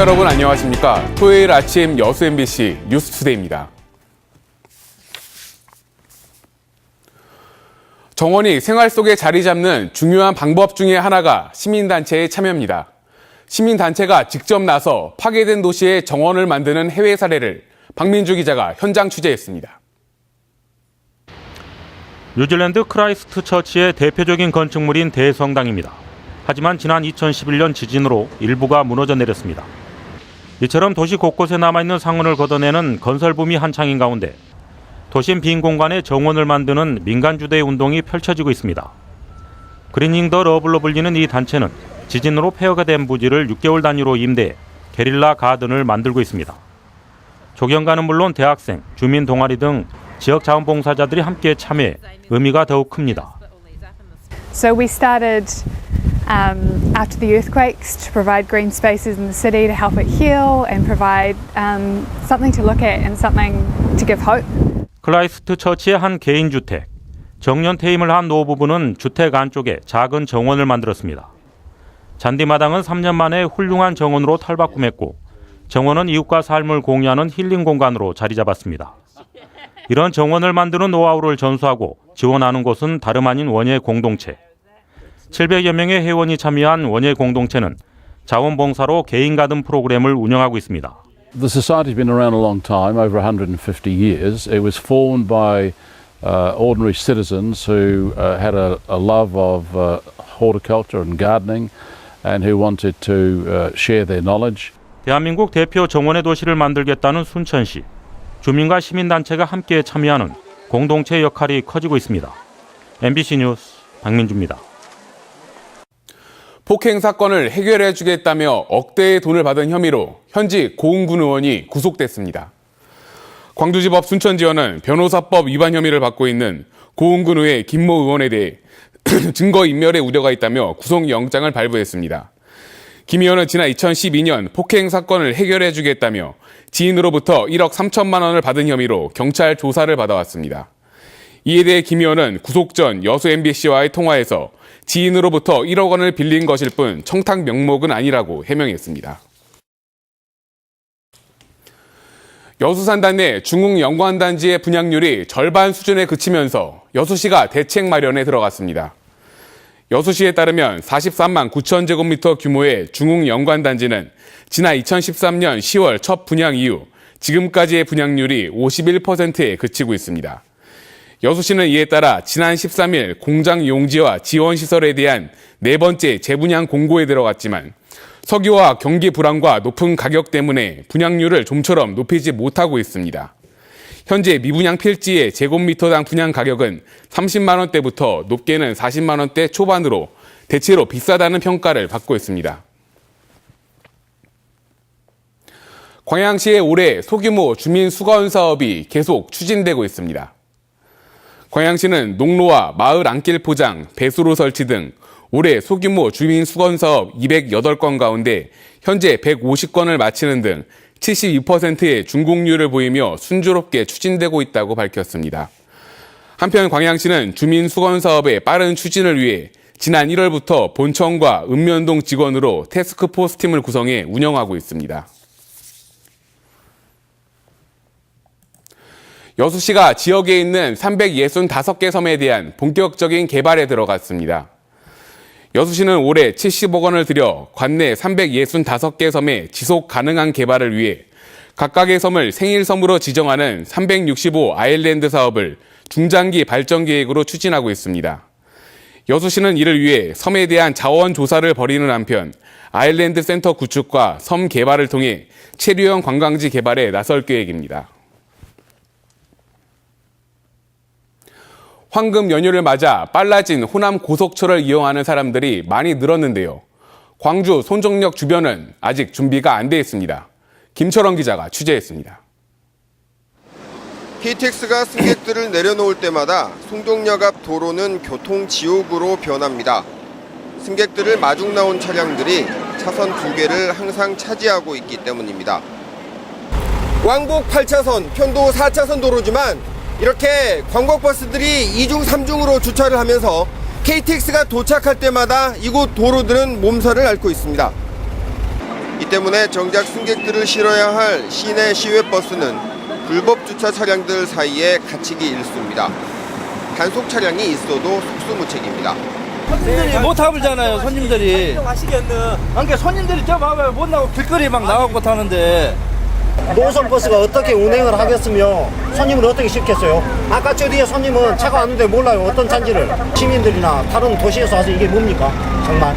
여러분 안녕하십니까? 토요일 아침 여수 MBC 뉴스투데이입니다. 정원이 생활 속에 자리 잡는 중요한 방법 중에 하나가 시민단체의 참여입니다. 시민단체가 직접 나서 파괴된 도시에 정원을 만드는 해외 사례를 박민주 기자가 현장 취재했습니다. 뉴질랜드 크라이스트 처치의 대표적인 건축물인 대성당입니다. 하지만 지난 2011년 지진으로 일부가 무너져 내렸습니다. 이처럼 도시 곳곳에 남아있는 상흔을 걷어내는 건설붐이 한창인 가운데 도심 빈 공간에 정원을 만드는 민간 주도의 운동이 펼쳐지고 있습니다. 그리닝 더 러블로 불리는 이 단체는 지진으로 폐허가 된 부지를 6개월 단위로 임대해 게릴라 가든을 만들고 있습니다. 조경가는 물론 대학생, 주민 동아리 등 지역 자원봉사자들이 함께 참여해 의미가 더욱 큽니다. So we started after the earthquakes to provide green spaces in the city to help it heal and provide something to look at and something to give hope. 크라이스트 처치의 한 개인 주택. 정년 퇴임을 한 노부부는 주택 안쪽에 작은 정원을 만들었습니다. 잔디마당은 3년 만에 훌륭한 정원으로 탈바꿈했고 정원은 이웃과 삶을 공유하는 힐링 공간으로 자리 잡았습니다. 이런 정원을 만드는 노하우를 전수하고 지원하는 곳은 다름 아닌 원예 공동체. 700여 명의 회원이 참여한 원예 공동체는 자원봉사로 개인 가든 프로그램을 운영하고 있습니다. The society's been around a long time, over 150 years. It was formed by ordinary citizens who had a love of horticulture and gardening and who wanted to share their knowledge. 대한민국 대표 정원의 도시를 만들겠다는 순천시. 주민과 시민단체가 함께 참여하는 공동체 역할이 커지고 있습니다. MBC 뉴스 박민주입니다. 폭행 사건을 해결해주겠다며 억대의 돈을 받은 혐의로 현직 고흥군 의원이 구속됐습니다. 광주지법 순천지원은 변호사법 위반 혐의를 받고 있는 고흥군 의회 김모 의원에 대해 증거인멸의 우려가 있다며 구속영장을 발부했습니다. 김 의원은 지난 2012년 폭행 사건을 해결해주겠다며 지인으로부터 1억 3천만 원을 받은 혐의로 경찰 조사를 받아왔습니다. 이에 대해 김 의원은 구속 전 여수 MBC와의 통화에서 지인으로부터 1억 원을 빌린 것일 뿐 청탁 명목은 아니라고 해명했습니다. 여수산단 내 중흥연관단지의 분양률이 절반 수준에 그치면서 여수시가 대책 마련에 들어갔습니다. 여수시에 따르면 43만 9천 제곱미터 규모의 중흥연관단지는 지난 2013년 10월 첫 분양 이후 지금까지의 분양률이 51%에 그치고 있습니다. 여수시는 이에 따라 지난 13일 공장 용지와 지원시설에 대한 네 번째 재분양 공고에 들어갔지만 석유와 경기 불황과 높은 가격 때문에 분양률을 좀처럼 높이지 못하고 있습니다. 현재 미분양 필지의 제곱미터당 분양 가격은 30만 원대부터 높게는 40만 원대 초반으로 대체로 비싸다는 평가를 받고 있습니다. 광양시의 올해 소규모 주민 수거원 사업이 계속 추진되고 있습니다. 광양시는 농로와 마을 안길 포장, 배수로 설치 등 올해 소규모 주민 수거원 사업 208건 가운데 현재 150건을 마치는 등 72%의 준공률을 보이며 순조롭게 추진되고 있다고 밝혔습니다. 한편 광양시는 주민 수거원 사업의 빠른 추진을 위해 지난 1월부터 본청과 읍면동 직원으로 태스크포스 팀을 구성해 운영하고 있습니다. 여수시가 지역에 있는 365개 섬에 대한 본격적인 개발에 들어갔습니다. 여수시는 올해 70억 원을 들여 관내 365개 섬의 지속 가능한 개발을 위해 각각의 섬을 생일섬으로 지정하는 365 아일랜드 사업을 중장기 발전 계획으로 추진하고 있습니다. 여수시는 이를 위해 섬에 대한 자원 조사를 벌이는 한편 아일랜드 센터 구축과 섬 개발을 통해 체류형 관광지 개발에 나설 계획입니다. 황금 연휴를 맞아 빨라진 호남 고속철을 이용하는 사람들이 많이 늘었는데요. 광주 손정역 주변은 아직 준비가 안 돼 있습니다. 김철원 기자가 취재했습니다. KTX가 승객들을 내려놓을 때마다 송정역 앞 도로는 교통지옥으로 변합니다. 승객들을 마중 나온 차량들이 차선 2개를 항상 차지하고 있기 때문입니다. 왕복 8차선, 편도 4차선 도로지만 이렇게 관광버스들이 2중 3중으로 주차를 하면서 KTX가 도착할 때마다 이곳 도로들은 몸살을 앓고 있습니다. 이 때문에 정작 승객들을 실어야 할 시내 시외버스는 불법 주차 차량들 사이에 갇히기 일쑤입니다. 단속 차량이 있어도 속수무책입니다. 손님들이 못 타불잖아요, 손님들이. 그러니까 손님들이 저 봐봐요, 못 나고 길거리 막 나가고 타는데. 노선버스가 어떻게 운행을 하겠으며 손님을 어떻게 시켰어요? 아까 저 뒤에 손님은 차가 왔는데 몰라요. 어떤 차인지를. 시민들이나 다른 도시에서 와서 이게 뭡니까? 정말.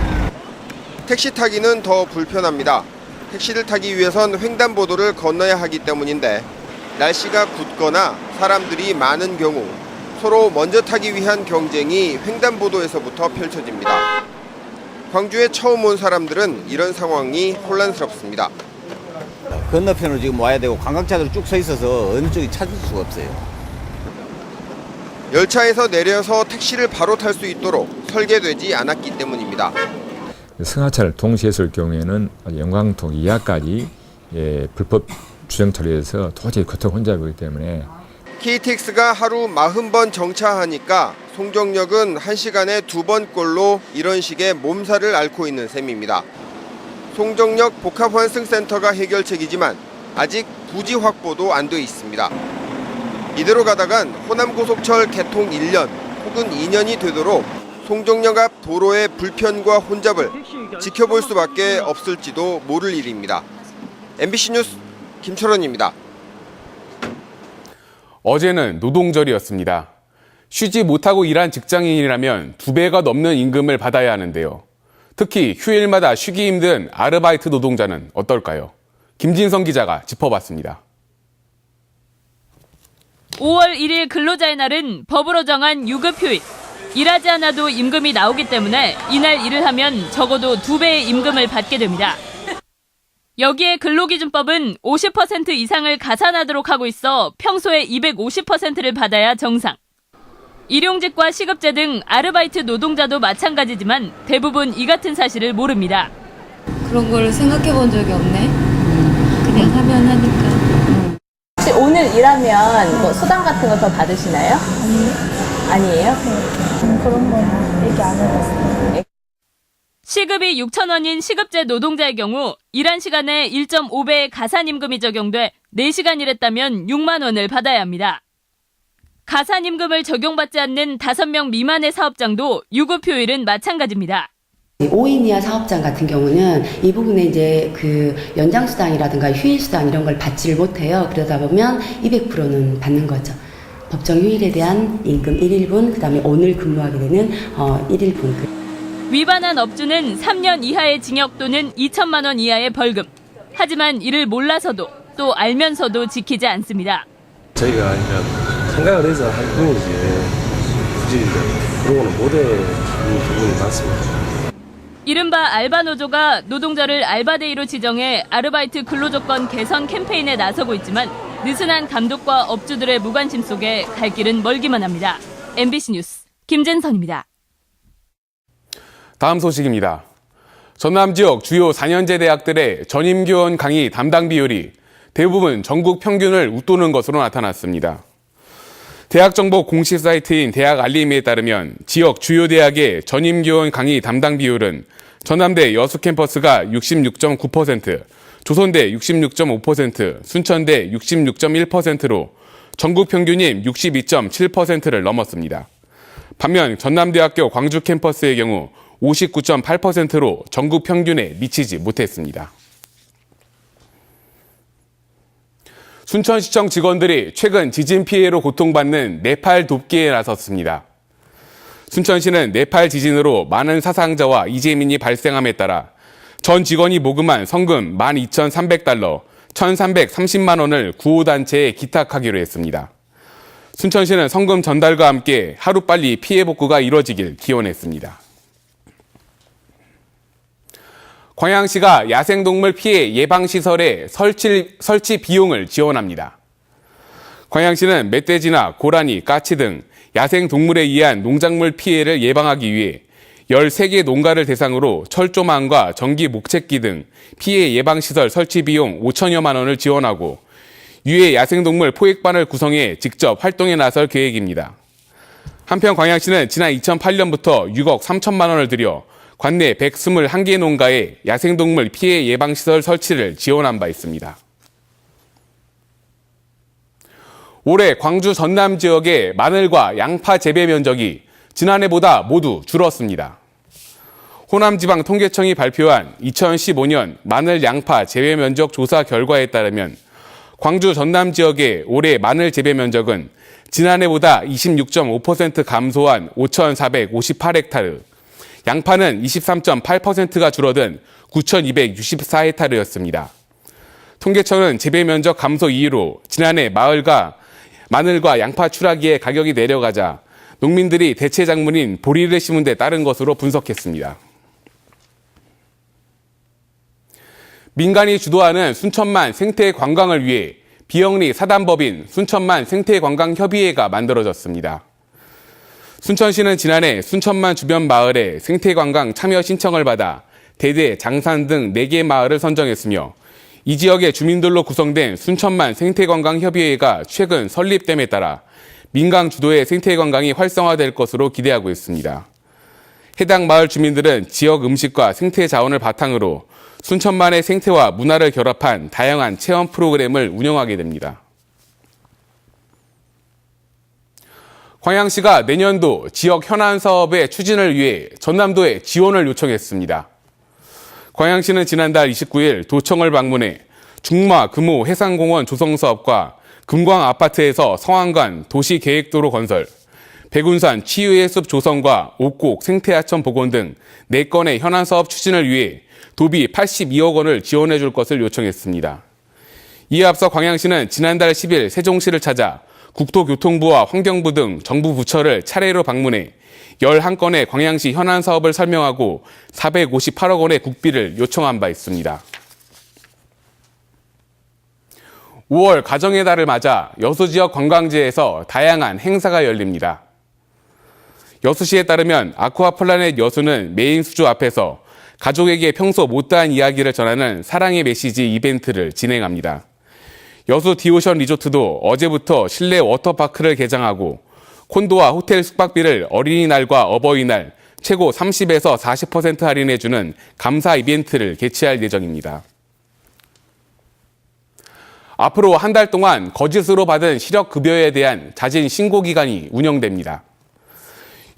택시 타기는 더 불편합니다. 택시를 타기 위해선 횡단보도를 건너야 하기 때문인데 날씨가 굳거나 사람들이 많은 경우 서로 먼저 타기 위한 경쟁이 횡단보도에서부터 펼쳐집니다. 광주에 처음 온 사람들은 이런 상황이 혼란스럽습니다. 건너편으로 지금 와야 되고 관광차들이 쭉 서 있어서 어느 쪽이 찾을 수가 없어요. 열차에서 내려서 택시를 바로 탈 수 있도록 설계되지 않았기 때문입니다. 승하차를 동시에 쓸 경우에는 영광통 이하까지 불법 주정 처리해서 도저히 교통 혼잡이기 때문에 KTX가 하루 40번 정차하니까 송정역은 1시간에 2번꼴로 이런 식의 몸살을 앓고 있는 셈입니다. 송정역 복합환승센터가 해결책이지만 아직 부지 확보도 안 돼 있습니다. 이대로 가다간 호남고속철 개통 1년 혹은 2년이 되도록 송정역 앞 도로의 불편과 혼잡을 지켜볼 수밖에 없을지도 모를 일입니다. MBC 뉴스 김철원입니다. 어제는 노동절이었습니다. 쉬지 못하고 일한 직장인이라면 2배가 넘는 임금을 받아야 하는데요. 특히 휴일마다 쉬기 힘든 아르바이트 노동자는 어떨까요? 김진성 기자가 짚어봤습니다. 5월 1일 근로자의 날은 법으로 정한 유급휴일. 일하지 않아도 임금이 나오기 때문에 이날 일을 하면 적어도 2배의 임금을 받게 됩니다. 여기에 근로기준법은 50% 이상을 가산하도록 하고 있어 평소에 250%를 받아야 정상. 일용직과 시급제 등 아르바이트 노동자도 마찬가지지만 대부분 이 같은 사실을 모릅니다. 그런 걸 생각해 본 적이 없네. 그냥 하면 하니까. 혹시 오늘 일하면 뭐 수당 같은 거 더 받으시나요? 아니에요? 그런 건 얘기 안 해봤어요. 시급이 6,000원인 시급제 노동자의 경우 일한 시간에 1.5배의 가산임금이 적용돼 4시간 일했다면 6만 원을 받아야 합니다. 가산임금을 적용받지 않는 5명 미만의 사업장도 유급휴일은 마찬가지입니다. 5인 이하 사업장 같은 경우는 이 부분에 이제 그 연장수당이라든가 휴일수당 이런 걸 받지를 못해요. 그러다 보면 200%는 받는 거죠. 법정 휴일에 대한 임금 1일분, 그 다음에 오늘 근무하게 되는 1일분. 위반한 업주는 3년 이하의 징역 또는 2천만 원 이하의 벌금. 하지만 이를 몰라서도 또 알면서도 지키지 않습니다. 저희가 생각을 해서 할 뿐이지 굳이 그런 거는 못해 부분이 많습니다. 이른바 알바노조가 노동자를 알바데이로 지정해 아르바이트 근로조건 개선 캠페인에 나서고 있지만 느슨한 감독과 업주들의 무관심 속에 갈 길은 멀기만 합니다. MBC 뉴스 김진선입니다. 다음 소식입니다. 전남 지역 주요 4년제 대학들의 전임교원 강의 담당 비율이 대부분 전국 평균을 웃도는 것으로 나타났습니다. 대학정보 공식 사이트인 대학알림에 따르면 지역 주요 대학의 전임교원 강의 담당 비율은 전남대 여수 캠퍼스가 66.9%, 조선대 66.5%, 순천대 66.1%로 전국 평균인 62.7%를 넘었습니다. 반면 전남대학교 광주 캠퍼스의 경우 59.8%로 전국 평균에 미치지 못했습니다. 순천시청 직원들이 최근 지진 피해로 고통받는 네팔 돕기에 나섰습니다. 순천시는 네팔 지진으로 많은 사상자와 이재민이 발생함에 따라 전 직원이 모금한 성금 12,300달러, 1,330만 원을 구호단체에 기탁하기로 했습니다. 순천시는 성금 전달과 함께 하루빨리 피해 복구가 이뤄지길 기원했습니다. 광양시가 야생동물 피해 예방시설의 설치 비용을 지원합니다. 광양시는 멧돼지나 고라니, 까치 등 야생동물에 의한 농작물 피해를 예방하기 위해 13개 농가를 대상으로 철조망과 전기 목채기 등 피해 예방시설 설치 비용 5천여만 원을 지원하고 유해 야생동물 포획반을 구성해 직접 활동에 나설 계획입니다. 한편 광양시는 지난 2008년부터 6억 3천만 원을 들여 관내 121개 농가에 야생동물 피해 예방시설 설치를 지원한 바 있습니다. 올해 광주 전남 지역의 마늘과 양파 재배 면적이 지난해보다 모두 줄었습니다. 호남지방통계청이 발표한 2015년 마늘 양파 재배 면적 조사 결과에 따르면 광주 전남 지역의 올해 마늘 재배 면적은 지난해보다 26.5% 감소한 5,458헥타르, 양파는 23.8%가 줄어든 9,264헥타르였습니다. 통계청은 재배 면적 감소 이유로 지난해 마늘과 양파 출하기에 가격이 내려가자 농민들이 대체 작물인 보리를 심은 데 따른 것으로 분석했습니다. 민간이 주도하는 순천만 생태 관광을 위해 비영리 사단법인 순천만 생태관광협의회가 만들어졌습니다. 순천시는 지난해 순천만 주변 마을에 생태관광 참여 신청을 받아 대대, 장산 등 4개 마을을 선정했으며 이 지역의 주민들로 구성된 순천만 생태관광협의회가 최근 설립됨에 따라 민간 주도의 생태관광이 활성화될 것으로 기대하고 있습니다. 해당 마을 주민들은 지역 음식과 생태 자원을 바탕으로 순천만의 생태와 문화를 결합한 다양한 체험 프로그램을 운영하게 됩니다. 광양시가 내년도 지역 현안 사업의 추진을 위해 전남도에 지원을 요청했습니다. 광양시는 지난달 29일 도청을 방문해 중마 금호 해상공원 조성 사업과 금광 아파트에서 성안간 도시계획도로 건설, 백운산 치유해숲 조성과 옥곡 생태하천 복원 등 4건의 현안 사업 추진을 위해 도비 82억 원을 지원해 줄 것을 요청했습니다. 이에 앞서 광양시는 지난달 10일 세종시를 찾아 국토교통부와 환경부 등 정부 부처를 차례로 방문해 11건의 광양시 현안 사업을 설명하고 458억 원의 국비를 요청한 바 있습니다. 5월 가정의 달을 맞아 여수 지역 관광지에서 다양한 행사가 열립니다. 여수시에 따르면 아쿠아플라넷 여수는 메인 수조 앞에서 가족에게 평소 못다한 이야기를 전하는 사랑의 메시지 이벤트를 진행합니다. 여수 디오션 리조트도 어제부터 실내 워터파크를 개장하고 콘도와 호텔 숙박비를 어린이날과 어버이날 최고 30에서 40% 할인해주는 감사 이벤트를 개최할 예정입니다. 앞으로 한 달 동안 거짓으로 받은 실업급여에 대한 자진 신고 기간이 운영됩니다.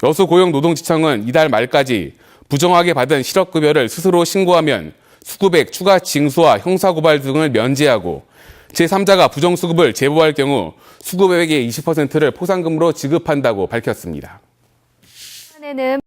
여수고용노동지청은 이달 말까지 부정하게 받은 실업급여를 스스로 신고하면 수급액 추가 징수와 형사고발 등을 면제하고 제3자가 부정수급을 제보할 경우 수급액의 20%를 포상금으로 지급한다고 밝혔습니다.